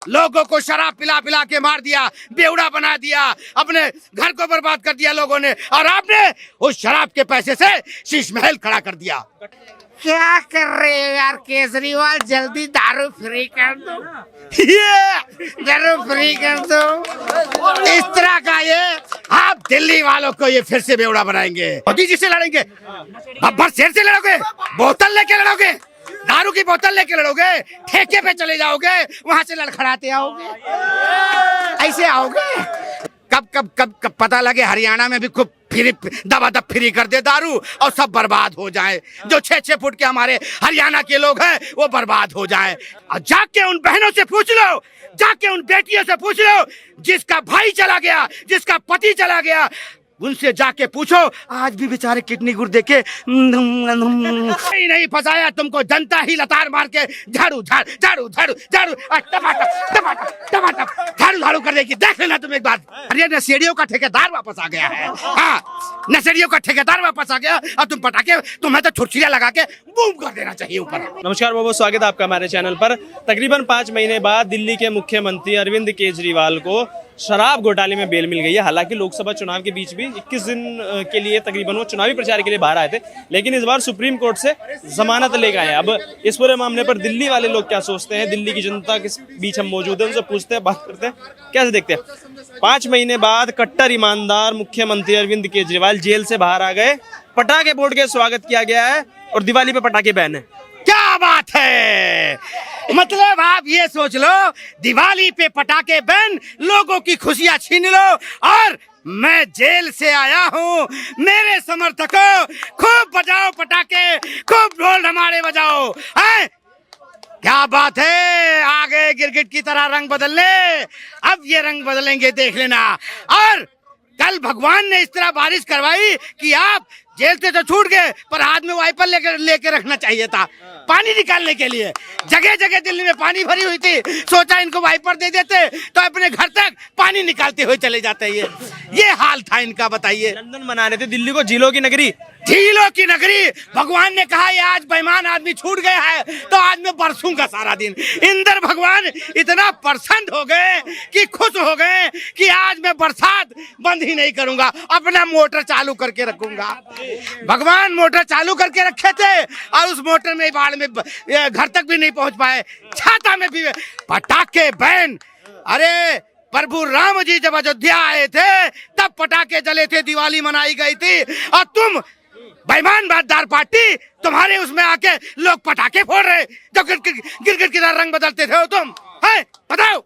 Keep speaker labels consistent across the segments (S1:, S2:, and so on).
S1: लोगों को शराब पिला पिला के मार दिया, बेवड़ा बना दिया, अपने घर को बर्बाद कर दिया लोगों ने, और आपने उस शराब के पैसे से शीश महल खड़ा कर दिया।
S2: क्या कर रहे हो यार केजरीवाल, जल्दी दारू फ्री कर दो, दारू फ्री कर दो।
S1: इस तरह का ये आप दिल्ली वालों को ये फिर से बेवड़ा बनाएंगे। मोदी जी से लड़ेंगे, बब्बर शेर से लड़ोगे, बोतल लेके लड़ोगे, दारू की बोतल लेके लड़ोगे, ठेके पे चले जाओगे, वहां से लड़खड़ाते आओगे, ऐसे आओगे। कब कब कब कब पता लगे हरियाणा में भी खूब फ्री दबादब फ्री कर दे दारू और सब बर्बाद हो जाए। जो 6-6 फुट के हमारे हरियाणा के लोग हैं वो बर्बाद हो जाए। और जाके उन बहनों से पूछ लो, जाके उन बेटियों से पूछ लो जिसका भाई चला गया, जिसका पति चला गया, उनसे जाके पूछो आज भी बेचारे किडनी गुर्दे के नहीं फंसाया तुमको, जनता ही लतार मार के झाड़ू झाड़ू झाड़ू झाड़ू झाड़ू टमाटर टमाटर टमाटर झाड़ू झाड़ू कर देगी। देख लेना तुम एक बार, अरे नशेड़ियों का ठेकेदार वापस आ गया है। हाँ, नशेड़ियों का ठेकेदार वापस आ गया और तुम पटाखे, तुम्हें तो छुरछुरियां लगा के बूम कर देना चाहिए ऊपर।
S3: नमस्कार, बहुत बहुत स्वागत है आपका हमारे चैनल पर। तकरीबन 5 महीने बाद दिल्ली के मुख्यमंत्री अरविंद केजरीवाल को शराब घोटाले में बेल मिल गई है। हालांकि लोकसभा चुनाव के बीच भी 21 दिन के लिए तकरीबन वो चुनावी प्रचार के लिए बाहर आए थे, लेकिन इस बार सुप्रीम कोर्ट से जमानत लेकर आए। अब इस पूरे मामले पर दिल्ली वाले लोग क्या सोचते हैं, दिल्ली की जनता के बीच हम मौजूद हैं, उनसे पूछते हैं, बात करते हैं, कैसे देखते हैं। 5 महीने बाद कट्टर ईमानदार मुख्यमंत्री अरविंद केजरीवाल जेल से बाहर आ गए, पटाखे फोड़ के स्वागत किया गया है और दिवाली पे पटाखे बैन है।
S1: क्या बात है, मतलब आप ये सोच लो, दिवाली पे पटाखे बैन, लोगों की खुशियां छीन लो, और मैं जेल से आया हूँ, मेरे समर्थकों खूब बजाओ पटाखे, खूब ढोल ढमाड़े बजाओ, हैं? क्या बात है, आ गए गिरगिट की तरह रंग बदलने। अब ये रंग बदलेंगे, देख लेना। और कल भगवान ने इस तरह बारिश करवाई कि आप जेल से तो छूट गए, पर हाथ में वाइपर लेके रखना चाहिए था पानी निकालने के लिए। जगह जगह दिल्ली में पानी भरी हुई थी, सोचा इनको वाइपर दे देते तो अपने घर तक पानी निकालते हुए चले जाते। ये हाल था इनका, बताइए।
S3: लंदन बना रहे थे दिल्ली को झीलों की नगरी,
S1: झीलों की नगरी। भगवान ने कहा ये आज बेईमान आदमी छूट गया है तो आज मैं बरसूंगा सारा दिन। इंद्र भगवान इतना प्रसन्न हो गए कि खुश हो गए कि आज मैं बरसात बंद ही नहीं करूंगा, अपना मोटर चालू करके रखूंगा। भगवान मोटर चालू करके रखे थे और उस मोटर में बाढ़ में घर तक भी नहीं पहुंच पाए, छाता में भी पटाखे बैन। अरे प्रभु राम जी जब अयोध्या आए थे तब पटाखे जले थे, दिवाली मनाई गई थी, और तुम बेईमान बातदार पार्टी, तुम्हारे उसमें आके लोग पटाखे फोड़ रहे, जब गिरगिट की तरह रंग बदलते थे तुम, हैं? बताओ,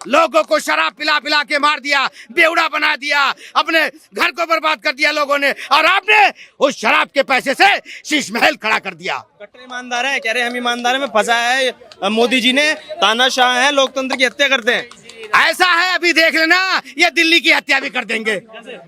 S1: लोगों को शराब पिला पिला के मार दिया, बेवड़ा बना दिया, अपने घर को बर्बाद कर दिया लोगों ने, और आपने उस शराब के पैसे से शीश महल खड़ा कर दिया।
S3: कट्टर ईमानदार है, कह रहे हम ईमानदार में फंसाया है मोदी जी ने, तानाशाह है, लोकतंत्र की हत्या करते हैं।
S1: ऐसा है, अभी देख लेना, ये दिल्ली की हत्या भी कर देंगे।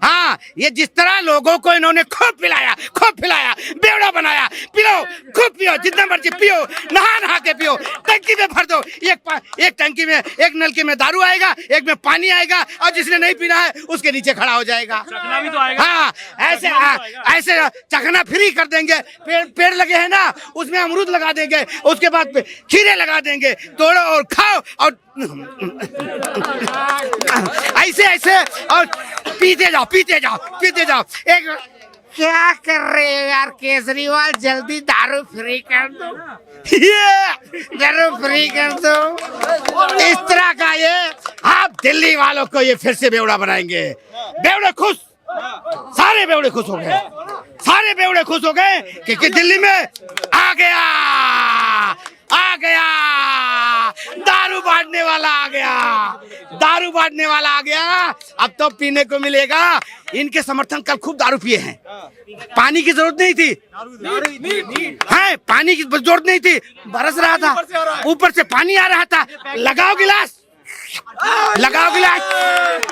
S1: हाँ, ये जिस तरह लोगों को इन्होंने खूब पिलाया, खूब पिलाया, बेवड़ा बनाया, पियो, खूब पियो, जितना मर्जी पियो, नहा नहा के पियो, टंकी में भर दो। एक टंकी में, एक नलके में दारू आएगा, एक में पानी आएगा, और जिसने नहीं पीना है उसके नीचे खड़ा हो जाएगा।
S3: भी तो आएगा।
S1: हाँ, ऐसे चखना फ्री कर देंगे। पेड़ लगे हैं ना, उसमें अमरूद लगा देंगे, उसके बाद खीरे लगा देंगे, तोड़ो और खाओ, और ऐसे ऐसे और पीते जाओ पीते जाओ पीते जाओ। एक
S2: क्या कर रहे हो यार केजरीवाल, जल्दी दारू फ्री कर दो, दारू फ्री कर दो।
S1: इस तरह का ये आप दिल्ली वालों को ये फिर से बेवड़ा बनाएंगे। बेवड़े खुश, सारे बेवड़े खुश हो गए, सारे बेवड़े खुश हो गए कि दिल्ली में आ गया दारू बांटने वाला आ गया, दारू बांटने वाला आ गया। अब तो पीने को मिलेगा। इनके समर्थन कल खूब दारू पिए हैं, पानी की जरूरत नहीं थी, है पानी की जरूरत नहीं थी, बरस रहा था, ऊपर से पानी आ रहा था, लगाओ गिलास, लगाओ गिलास,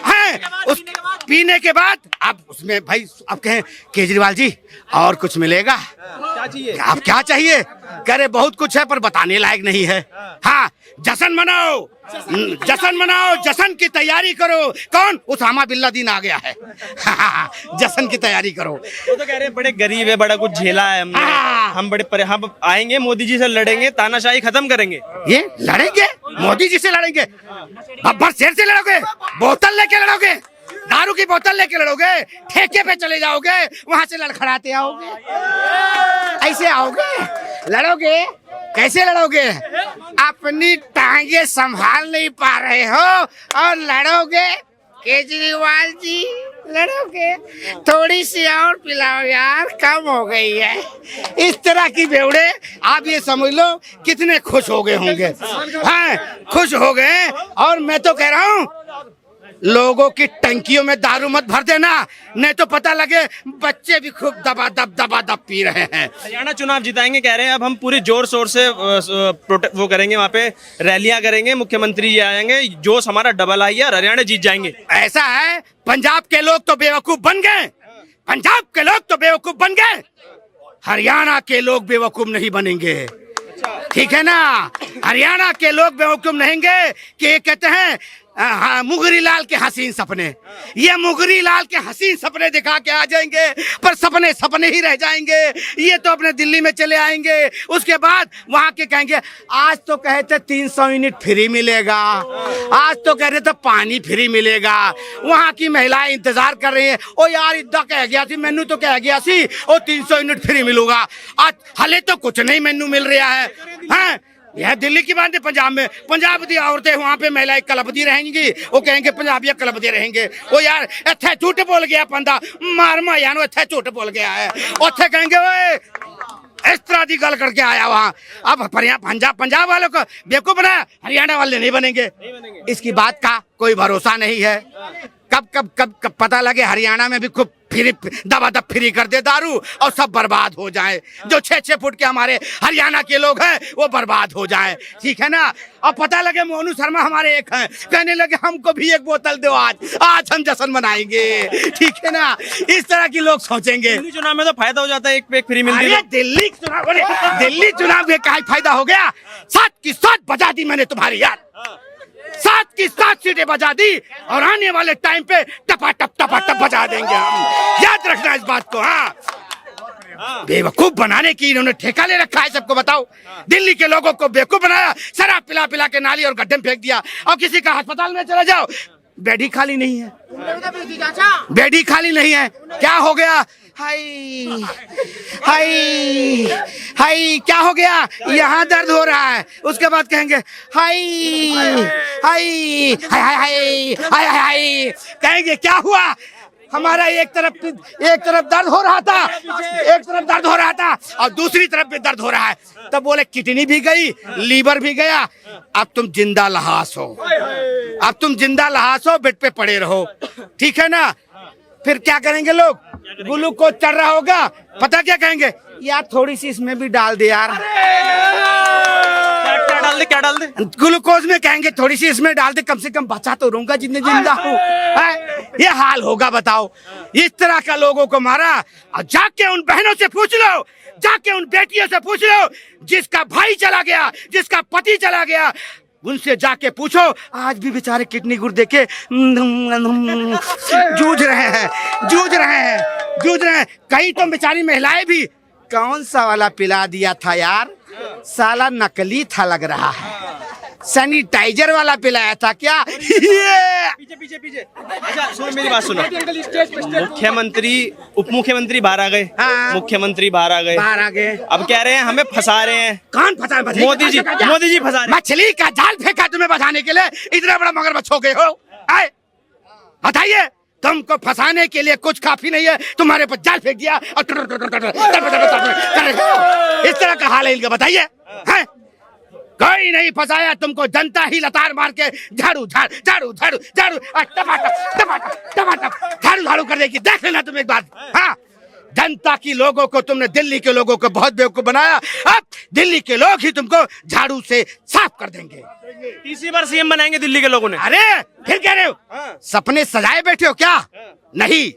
S1: है उस पीने के बाद अब उसमें भाई अब कहें केजरीवाल जी और कुछ मिलेगा,
S3: क्या चाहिए?
S1: आप क्या चाहिए? कह रहे बहुत कुछ है पर बताने लायक नहीं है। हाँ, जश्न मनाओ, जश्न मनाओ, जश्न की तैयारी करो। कौन? उसामा बिन लादेन आ गया है। जश्न की तैयारी करो।
S3: वो तो कह रहे हैं बड़े गरीब है, बड़ा कुछ झेला है हमने, हम आएंगे मोदी जी से लड़ेंगे, तानाशाही खत्म करेंगे।
S1: ये लड़ेंगे? मोदी जी से लड़ेंगे? बब्बर शेर से लड़ोगे? बोतल लेके लड़ोगे? दारू की बोतल लेके लड़ोगे? ठेके पे चले जाओगे, वहां से लड़खड़ाते आओगे? ऐसे आओगे? लड़ोगे? कैसे लड़ोगे? अपनी टांगे संभाल नहीं पा रहे हो और लड़ोगे? केजरीवाल जी लड़ोगे? थोड़ी सी और पिलाओ यार, कम हो गई है। इस तरह की बेवड़े आप ये समझ लो कितने खुश हो गए होंगे। हाँ, खुश हो गए। और मैं तो कह रहा हूँ लोगों की टंकियों में दारू मत भर देना, नहीं तो पता लगे बच्चे भी खूब दबा पी रहे हैं।
S3: हरियाणा चुनाव जिताएंगे कह रहे हैं। अब हम पूरे जोर शोर से वो करेंगे, वहाँ पे रैलियां करेंगे, मुख्यमंत्री जी आएंगे, जोश हमारा डबल आई है और हरियाणा जीत जाएंगे।
S1: ऐसा है, पंजाब के लोग तो बेवकूफ बन गए, पंजाब के लोग तो बेवकूफ बन गए, हरियाणा के लोग बेवकूफ नहीं बनेंगे। ठीक है ना? हरियाणा के लोग बेवकूफ नहीं कि ये कहते हैं हाँ, मुगरी लाल के हसीन सपने, ये मुगरी लाल के हसीन सपने दिखा के आ जाएंगे, पर सपने सपने ही रह जाएंगे। ये तो अपने दिल्ली में चले आएंगे, उसके बाद वहां के कहेंगे आज तो कहते 300 यूनिट फ्री मिलेगा, आज तो कह रहे थे पानी फ्री मिलेगा। वहां की महिलाएं इंतजार कर रही है, ओ यार इदा कह गया थी, मैनू तो कह गया सी ओ 300 यूनिट फ्री मिलूगा, आज हले तो कुछ नहीं मैनू मिल रहा है। हाँ, यह दिल्ली की बात है। पंजाब में पंजाब की औरतें वहाँ पे महिलाएं कलपती रहेंगी, वो कहेंगे पंजाबी कलपते रहेंगे। वो यार इत्थे झूठ बोल गया बंदा, मार माया नु इत्थे झूठ बोल गया है, उत्थे कहेंगे ओए इस तरह की गल करके आया वहाँ। अब पंजाब वालों को बेवकूफ बनाया, हरियाणा वाले नहीं बनेंगे। इसकी बात का कोई भरोसा नहीं है। कब पता लगे हरियाणा में भी खूब फ्री दबा फ्री कर दे दारू और सब बर्बाद हो जाए। जो 6-6 फुट के हमारे हरियाणा के लोग हैं वो बर्बाद हो जाए। ठीक है ना? और पता लगे मोनू शर्मा हमारे एक हैं, कहने लगे हमको भी एक बोतल दो, आज हम जश्न मनाएंगे। ठीक है ना? इस तरह के लोग सोचेंगे।
S3: दिल्ली चुनाव में तो फायदा हो जाता है, एक पे एक फ्री मिलती है।
S1: दिल्ली चुनाव में क्या फायदा हो गया? 7 की 7 बजा दी मैंने तुम्हारी यार, 7 की 7 सीटें बजा दी और आने वाले टाइम पे टपा बजा देंगे हम। याद रखना इस बात को। हाँ, बेवकूफ बनाने की इन्होंने ठेका ले रखा है सबको। बताओ, दिल्ली के लोगों को बेवकूफ बनाया, शराब पिला के नाली और गड्ढे में फेंक दिया। और किसी का अस्पताल में चला जाओ, बेड ही खाली नहीं है, बेड ही खाली नहीं है। क्या हो गया? हाय हाय हाय, क्या हो गया? यहाँ दर्द हो रहा है, उसके बाद कहेंगे हाय हाय हाय हाय हाय हाय, कहेंगे क्या हुआ? हमारा एक तरफ दर्द हो रहा था, एक तरफ दर्द हो रहा था और दूसरी तरफ भी दर्द हो रहा है। तब बोले किडनी भी गई, लीवर भी गया, अब तुम जिंदा लहास हो, अब तुम जिंदा लहास हो, बेड पे पड़े रहो। ठीक है ना? फिर क्या करेंगे लोग? ग्लूकोज चढ़ रहा होगा, पता क्या कहेंगे? यार थोड़ी सी इसमें भी डाल दे यार। क्या डाल दे? ग्लूकोज में कहेंगे थोड़ी सी इसमें डाल दे, कम से कम बचा तो रहूंगा जितने जिंदा हूँ। ये हाल होगा। बताओ, इस तरह का लोगों को मारा। और जाके उन बहनों से पूछ लो, जाके उन बेटियों से पूछ लो जिसका भाई चला गया, जिसका पति चला गया, उनसे जाके पूछो, आज भी बेचारे किडनी गुर्दे के जूझ रहे हैं। कई तो बेचारी महिलाएं भी, कौन सा वाला पिला दिया था यार, साला नकली था लग रहा है, सैनिटाइजर वाला पिलाया था क्या? पीछे।
S3: अच्छा सुनो, मेरी बात सुनो। मुख्यमंत्री उप मुख्यमंत्री बाहर आ गए,
S1: हाँ।
S3: मुख्यमंत्री बाहर आ गए, अब कह रहे हैं हमें फंसा रहे हैं।
S1: कौन फंसा?
S3: मोदी जी फंसा रहे।
S1: मछली का जाल फेंका तुम्हें बचाने के लिए, इतना बड़ा मगरमच्छ हो गए हो। बताइए, तुमको फंसाने के लिए कुछ काफी नहीं है, तुम्हारे पर जाल फेंक दिया और इस तरह का हाल है इनका। बताइए, कोई नहीं फंसाया तुमको, जनता ही लतार मार के झाड़ू झाड़ू कर देगी। देख लेना तुम एक बार। हाँ, जनता की लोगों को तुमने, दिल्ली के लोगों को बहुत बेवकूफ बनाया। अब दिल्ली के लोग ही तुमको झाड़ू से साफ कर देंगे।
S3: तीसरी बार सीएम बनाएंगे दिल्ली के लोगों ने।
S1: अरे फिर कह रहे हो? सपने सजाए बैठे हो क्या? नहीं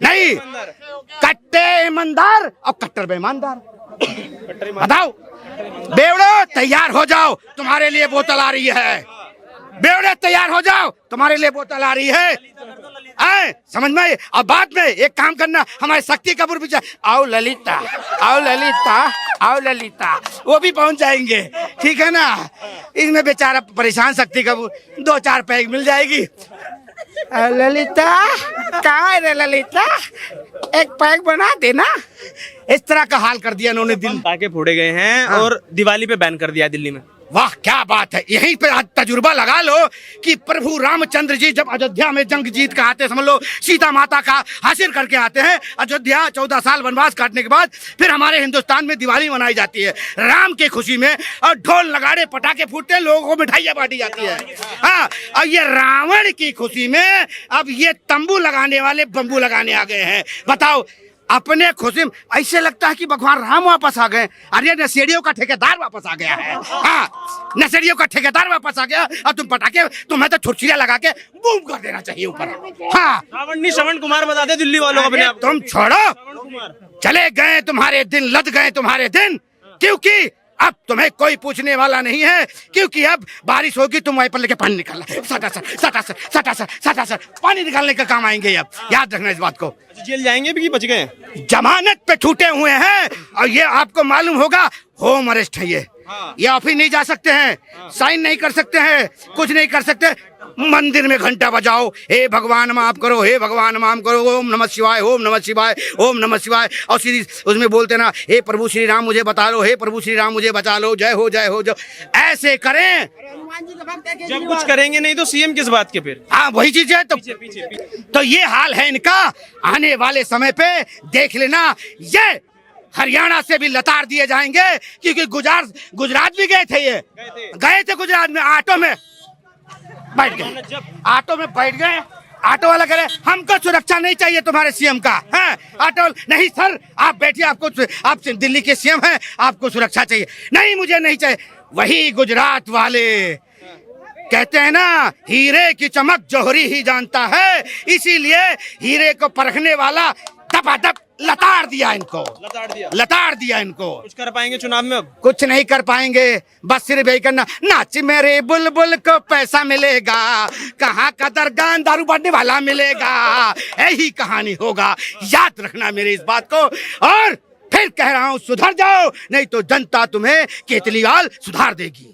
S1: नहीं, कट्टे ईमानदार और कट्टर बेईमानदार। बताओ बेवड़ो, तैयार हो जाओ, तुम्हारे लिए बोतल आ रही है। बेवड़े तैयार हो जाओ, तुम्हारे लिए बोतल आ रही है। आए समझ में? और बाद में एक काम करना, हमारे शक्ति कपूर भी आओ ललिता, आओ ललिता, आओ ललिता, वो भी पहुंच जाएंगे, ठीक है ना। इसमें बेचारा परेशान शक्ति कपूर, 2-4 पैग मिल जाएगी।
S2: ललिता, कहाँ है रे ललिता, एक पैक बना देना।
S1: इस तरह का हाल कर दिया इन्होंने दिल।
S3: पटाखे फोड़े गए हैं और दिवाली पे बैन कर दिया है दिल्ली में।
S1: वाह क्या बात है। यहीं पे आज तजुर्बा लगा लो कि प्रभु रामचंद्र जी जब अयोध्या में जंग जीत के आते, समझ लो सीता माता का हासिल करके आते हैं अयोध्या, 14 साल वनवास काटने के बाद फिर हमारे हिंदुस्तान में दिवाली मनाई जाती है राम की खुशी में, और ढोल नगाड़े पटाखे फूटते हैं, लोगों को मिठाइयाँ बांटी जाती है। हाँ, और ये रावण की खुशी में अब ये तंबू लगाने वाले बम्बू लगाने आ गए हैं। बताओ, अपने खुशी में ऐसे लगता है कि भगवान राम वापस आ गए। अरे नशेड़ियों का ठेकेदार वापस आ गया है। हाँ, नशेड़ियों का ठेकेदार वापस आ गया, और तुम पटाखे, तुम्हें तो छुरछुरियां लगा के बूम कर देना चाहिए ऊपर। हाँ,
S3: रावण नहीं श्रवण कुमार बताते दिल्ली वालों को अपने आप।
S1: तुम छोड़ो, चले गए तुम्हारे दिन, लद गए तुम्हारे दिन, क्योंकि अब तुम्हें कोई पूछने वाला नहीं है, क्योंकि अब बारिश होगी, तुम वहीं पर लेके पानी निकालना, सटासट पानी निकालने का काम आएंगे। अब याद रखना इस बात को।
S3: जेल जाएंगे भी कि बच गए?
S1: जमानत पे छूटे हुए हैं, और ये आपको मालूम होगा होम अरेस्ट है ये। ये ऑफिस नहीं जा सकते हैं, साइन नहीं कर सकते हैं, कुछ नहीं कर सकते। मंदिर में घंटा बजाओ, हे भगवान माफ करो, हे भगवान माफ करो, ओम नमः शिवाय, ओम नमः शिवाय, ओम नमः शिवाय, और सीधी उसमें बोलते ना, हे प्रभु श्री राम मुझे बता लो, हे प्रभु श्री राम मुझे बचा लो, जय हो जय हो जय। ऐसे करें,
S3: जब कुछ करेंगे नहीं तो सीएम किस बात के फिर?
S1: हाँ वही चीज है।
S3: पीछे।
S1: तो ये हाल है इनका। आने वाले समय पे देख लेना, ये हरियाणा से भी लताड़ दिए जाएंगे, क्योंकि गुजरात भी गए थे, ये गए थे गुजरात में, ऑटो में बैठ गए, ऑटो में बैठ गए। ऑटो वाला कह रहे हमको सुरक्षा नहीं चाहिए तुम्हारे सीएम का। है ऑटो, नहीं सर आप बैठिए, आप दिल्ली के सीएम हैं, आपको सुरक्षा चाहिए। नहीं मुझे नहीं चाहिए। वही गुजरात वाले कहते हैं ना, हीरे की चमक जौहरी ही जानता है, इसीलिए हीरे को परखने वाला दबादब लताड़ दिया इनको, लताड़ दिया इनको।
S3: कुछ कर पाएंगे चुनाव में? अब
S1: कुछ नहीं कर पाएंगे, बस सिर्फ यही करना, नाच मेरे बुलबुल को पैसा मिलेगा, कहाँ का दरगान दारू बांटने वाला मिलेगा, यही कहानी होगा। याद रखना मेरे इस बात को, और फिर कह रहा हूँ सुधर जाओ, नहीं तो जनता तुम्हें केजरीवाल सुधार देगी।